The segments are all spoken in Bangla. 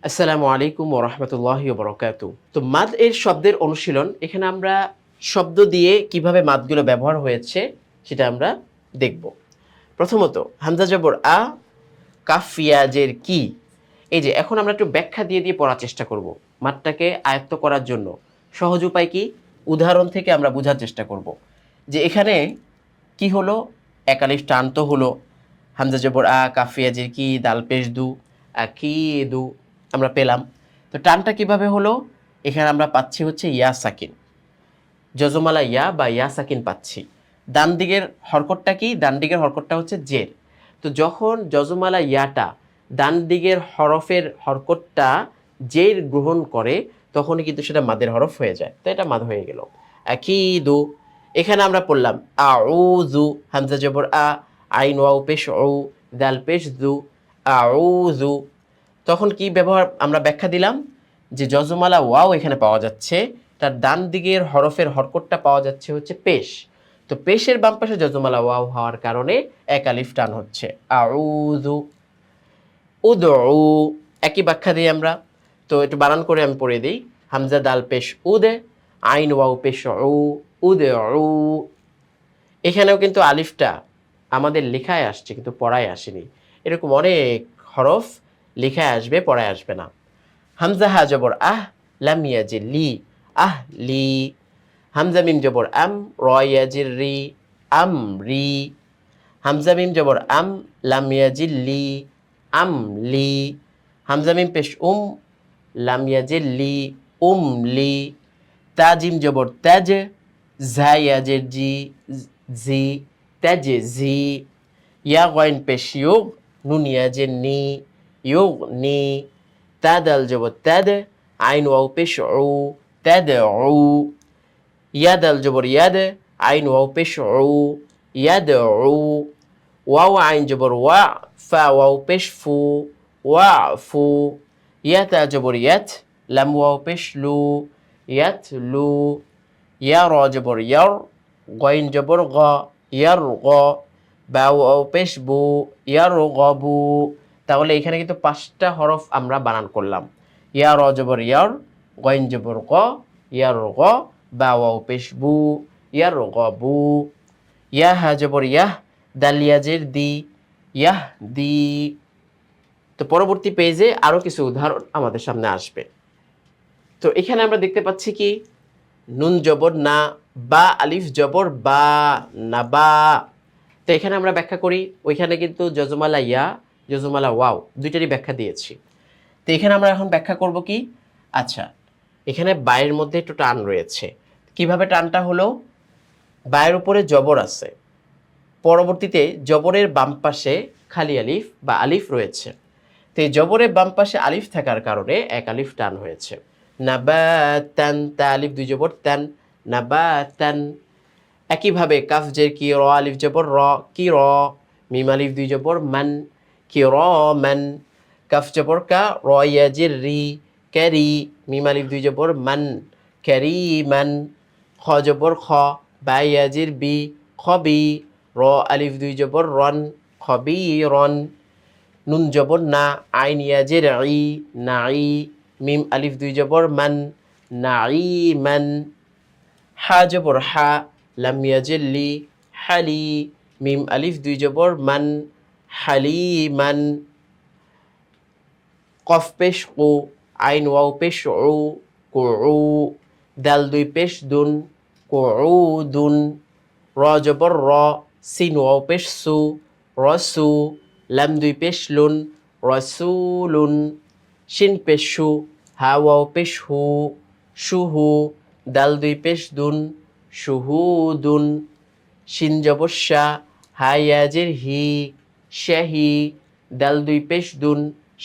আসসালামু আলাইকুম ওয়া রাহমাতুল্লাহি ওয়া বারাকাতুহু। তো মাদ এর শব্দের অনুশীলন, এখানে আমরা শব্দ দিয়ে কিভাবে মাদগুলো ব্যবহার হয়েছে সেটা আমরা দেখব। প্রথমত হামজা জবর আ, কাফ ইয়া জের কি। এই যে এখন আমরা একটু ব্যাখ্যা দিয়ে দিয়ে পড়ার চেষ্টা করব মাদটাকে আয়ত্ত করার জন্য। সহজ উপায় কি? উদাহরণ থেকে আমরা বোঝার চেষ্টা করব যে এখানে কি হলো, এক আলিফ টান তো হলো, হামজা জবর আ, কাফ ইয়া জের কি, দাল পেশ দু, আকিদু আমরা পেলাম। তো টানটা কিভাবে হলো? এখানে আমরা পাচ্ছি হচ্ছে ইয়া সাকিন, যজমালা ইয়া বা ইয়া সাকিন পাচ্ছি। ডান দিকের হরকতটা কি? ডান দিকের হরকতটা হচ্ছে জের। তো যখন যজমালা ইয়াটা ডান দিকের হরফের হরকতটা জের গ্রহণ করে তখনই কিন্তু সেটা মাদের হরফ হয়ে যায়। তো এটা মাদ হয়ে গেল। আকিদু। এখানে আমরা পড়লাম আউযু, হামজা জবর আ, আইন ওয়াও পেশ উ, দাল পেশ দু, আউযু। তখন কি ব্যবহার আমরা ব্যাখ্যা দিলাম যে যজমালা ওয়াও এখানে পাওয়া যাচ্ছে, তার ডান দিকের হরফের হরকতটা পাওয়া যাচ্ছে হচ্ছে পেশ। তো পেশের বাম পাশে যজমালা ওয়াও হওয়ার কারণে এক আলিফ টান হচ্ছে আউযু। উদউ, একই ব্যাখ্যা দিই আমরা। তো একটু বানান করে আমি পড়ে দিই। হামজা দাল পেশ উদে, আইন ওয়াও পেশ উ, উদে উ। এখানেও কিন্তু আলিফটা আমাদের লেখায় আসছে কিন্তু পড়ায় আসেনি। এরকম অনেক হরফ লেখায় আসবে, পড়ায় আসবে না। হামজা হা জবর আহ, লাম ইয়াজির লি, আহ লি। হামজা মিম জবর আম, র ইয়াজির রি, আম রি। হামজা মিম জবর আম, লাম ইয়াজির লি, আম লি। হামজা মিম পেশ লাম ইয়াজির লি, লি। তা জিম জবর তাজ, ঝা ইয়াজির জি, জি, তাজ জি। ইয়া গয়েন পেশ ইউগ, নুন ইয়াজির নি, ইউগ নি। তা দাল জবর তাদ, আইন ওয়াও পেশ উ, তাদ উ। ইয়া দাল জবর ইয়াদ, আইন ওয়াও পেশ উ, ইয়াদ উ। ওয়াও আইন জবর ওয়া, ফা ওয়াও পেশ ফু, ওয়া ফু। ইয়া তা জবর ইয়াত, লাম ওয়াও পেশ লু, ইয়াত লু। ইয়া র জবর ইয়ার, গইন জবর গ, ইয়ার গ। বা ওয়াও পেশ বু, ইয়ার গবু। তাহলে এখানে কিন্তু 5টা হরফ আমরা বানান করলাম। ইয়া র জবর ইয়ার, গইন জবর গ, ইয়ার গ। বা ওয়াও পেশ বু, ইয়ার গবু। ইয়া হা জবর ইয়াহ, দাল ইয়াজের দি, ইয়াহ দি। তো পরবর্তী পেজে আরো কিছু উদাহরণ আমাদের সামনে আসবে। তো এখানে আমরা দেখতে পাচ্ছি কি, নুন জবর না, বা আলিফ জবর বা, না বা। তো এখানে আমরা ব্যাখ্যা করি, ওইখানে কিন্তু যজমালা ইয়া, যজমালা ওয়াও দুইটারই ব্যাখ্যা দিয়েছি। তো এখানে আমরা এখন ব্যাখ্যা করব কি? আচ্ছা, এখানে বায়ের মধ্যে একটু টান রয়েছে। কিভাবে টানটা হলো? বায়ের উপরে জবর আছে, পরবর্তীতে জবরের বাম পাশে খালি আলিফ বা আলিফ রয়েছে। তো এই জবরের বাম পাশে আলিফ থাকার কারণে এক আলিফ টান হয়েছে। নাবাতান, তা আলিফ দুই জবর তান, নাবাতান। একইভাবে কাফ জের কি, র আলিফ জবর র, কি র। মিম আলিফ দুই জবর মান, কি র মান। কাফ জবর কা, র ইয়াজির রি, ক্যারি। মিম আলিফ দুই জবর মান, ক্যারি মান। খ জবর খ, বা ইয়াজির বি, খবি। র আলিফ দুই জবর রন, খবি রন। নুন জবর না, আইন ইয়াজির ই, নাঈ। মিম আলিফ দুই জবর মান, নাঈ মান। হা জবর হা, লাম ইয়াজির লি, হালি। মিম আলিফ দুই জবর মান, হালি মান। কফ পেশ কু, আইন ওয়াও পেশ উ, কুউ। দাল দুই পেশ দুন, কুউ দুন। র জবর র, সিন ওয়াও পেশ সু, রসু। লাম দুই পেশ লুন, রসুলুন। শিন পেশ শু, হা ওয়াও পেশ হু, শুহু। দাল দুই পেশ দুন, শুহুদুন। শিন জবর শা, হা ইয়াজির হি, শাহি। দাল দুই পেশ দুন,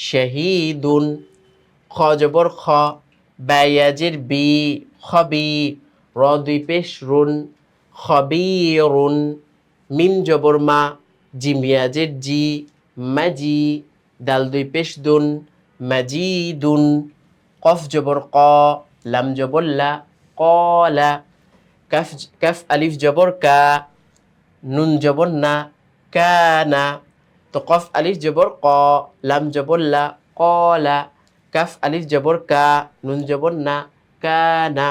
শাহিদুন। খ জবর খ, বা ইয়াজির বি, খবি। র দুই পেশ রুন, খবিরুন। মিম জবর মা, জিম ইয়াজির জি, মাজি। দাল দুই পেশ দুন, মাজিদুন। কফ জবর ক, লাম জবর লা, কলা। কাফ কাফ আলিফ জবর কা, নুন জবর না, কানা। তো কফ আলিফ জবর ক, লাম জবর লা, কলা। কাফ আলিফ জবর কা, নুন জবর না, কানা।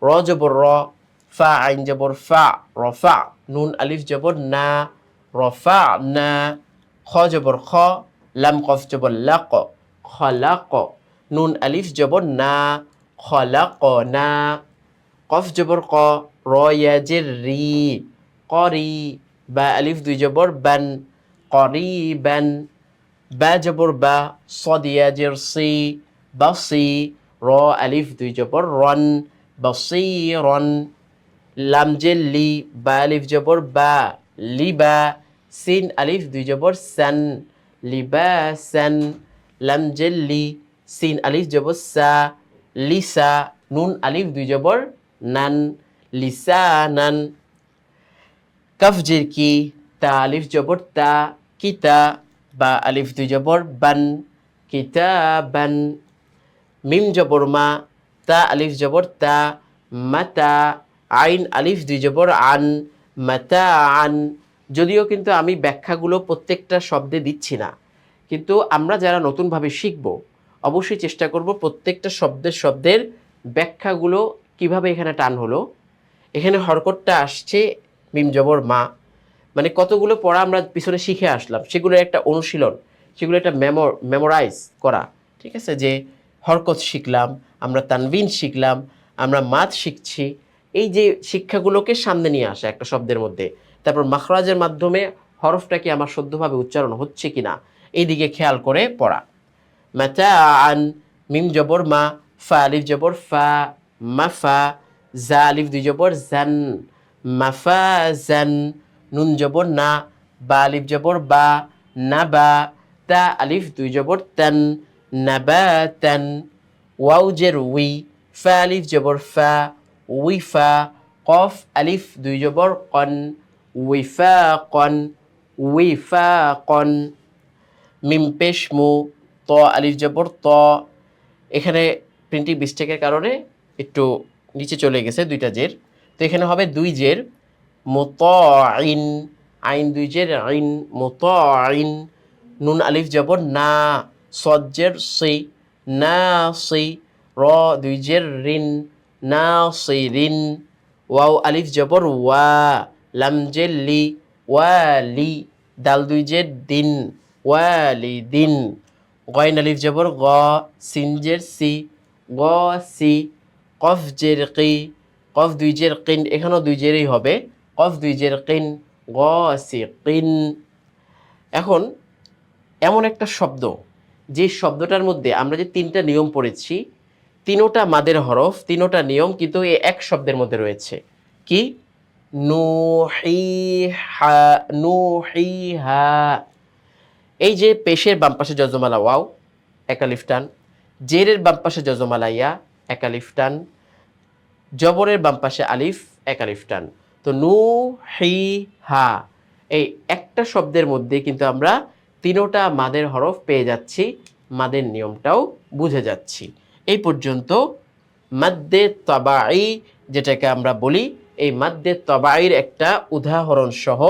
র জবর র, ফা আইন জবর ফা, রফা। নুন আলিফ জবর না, রফা না। খ জবর খ, লাম কফ জবর লাক, খলাক। নুন আলিফ জবর না, খলাক না। কফ জবর ক, র ইয়া জের রি, করি। বা আলিফ দুই জবর বান, করিবান। বা জবর বা, সদ ইয়া জের সি, বাসি। র আলিফ দুই জবর রন, বসিরন। লাম জের লি, বা আলিফ জবর বা, লিবা। সিন আলিফ দুই জবর সান, লিবাসান। লাম জের লি, সিন আলিফ জবর সা, লিসা। নুন আলিফ দুই জবর নান, লিসানান। কাফ জের কি, তা আলিফ জবর তা, কিতা। বা আলিফ দুই জবর বান, কিতাবান। মিম জবর মা, তা আলিফ জবর তা, মাতা। আইন আলিফ দুই জবর আন, মাতা আন। যদিও কিন্তু আমি ব্যাখ্যাগুলো প্রত্যেকটা শব্দে দিচ্ছি না, কিন্তু আমরা যারা নতুনভাবে শিখব অবশ্যই চেষ্টা করব প্রত্যেকটা শব্দের ব্যাখ্যাগুলো কিভাবে এখানে টান হলো, এখানে হরকতটা আসছে মিম জবর মা, মানে কতগুলো পড়া আমরা পিছনে শিখে আসলাম, সেগুলোর একটা অনুশীলন, সেগুলো একটা মেমোরাইজ করা। ঠিক আছে, যে হরকত শিখলাম, আমরা তানবিন শিখলাম, আমরা মাদ শিখছি, এই যে শিক্ষাগুলোকে সামনে নিয়ে আসা একটা শব্দের মধ্যে, তারপর মাখরাজের মাধ্যমে হরফটা কি আমার শুদ্ধভাবে উচ্চারণ হচ্ছে কিনা এই দিকে খেয়াল করে পড়া। মাতাআন, মিম জবর মা, ফা আলিফ জবর ফা, মাফা। জা আলিফ দুই জবর জান, মাফাজান। নুন জবর না, বা আলিফ জবর বা, নাবা। তা আলিফ দুই জবর তান, নাবাতান। ওয়াও জের উই, ফা আলিফ জবর ফা, উইফা। কফ আলিফ দুই জবর কন, উইফাকন, উইফাকন। মিম পেশ মু, ত আলিফ জবর ত। এখানে প্রিন্টিং মিস্টেকের কারণে একটু নিচে চলে গেছে দুইটা জের, তো এখানে হবে দুই জের, মুতাইন। আইন দুই জের আইন, মুতাইন। নুন আলিফ জবর না, সদ জের সি, না সি। র দুই জের রিন, না সি রিন। ওয়াও আলিফ জবর ওয়া, লাম জের লি, ওয়ালি। দাল দুই জের দিন, ওয়ালিদিন। গয়ন আলিফ জবর গ, সিন জের সি, গ সি। কফ জের কি, কফ দুই জের কিন, এখানেও দুই জেরই হবে, কফ দুই জের কিন, গ সি কিন। এখন এমন একটা শব্দ, যে শব্দটার মধ্যে আমরা যে তিনটা নিয়ম পড়েছি, তিনোটা মাদের হরফ, তিনোটা নিয়ম কিন্তু এই এক শব্দের মধ্যে রয়েছে। কি? নুহিহা, নুহিহা। এই যে পেশের বাম পাশে যজমালা ওয়াও, এক আলিফ টান। জেরের বাম পাশে যজমালা ইয়া, এক আলিফ টান। জবরের বাম পাশে আলিফ, এক আলিফ টান। তো নুহিহা, এই একটা শব্দের মধ্যে কিন্তু আমরা তিনোটা মাদের হরফ পেয়ে যাচ্ছি, মাদের নিয়মটাও বুঝে যাচ্ছি। এই পর্যন্ত মাদ্দে তবাই যেটাকে আমরা বলি, এই মাদ্দে তবাইর একটা উদাহরণ সহ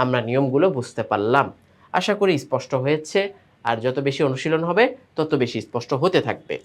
আমরা নিয়মগুলো বুঝতে পারলাম। আশা করি স্পষ্ট হয়েছে, আর যত বেশি অনুশীলন হবে তত বেশি স্পষ্ট হতে থাকবে।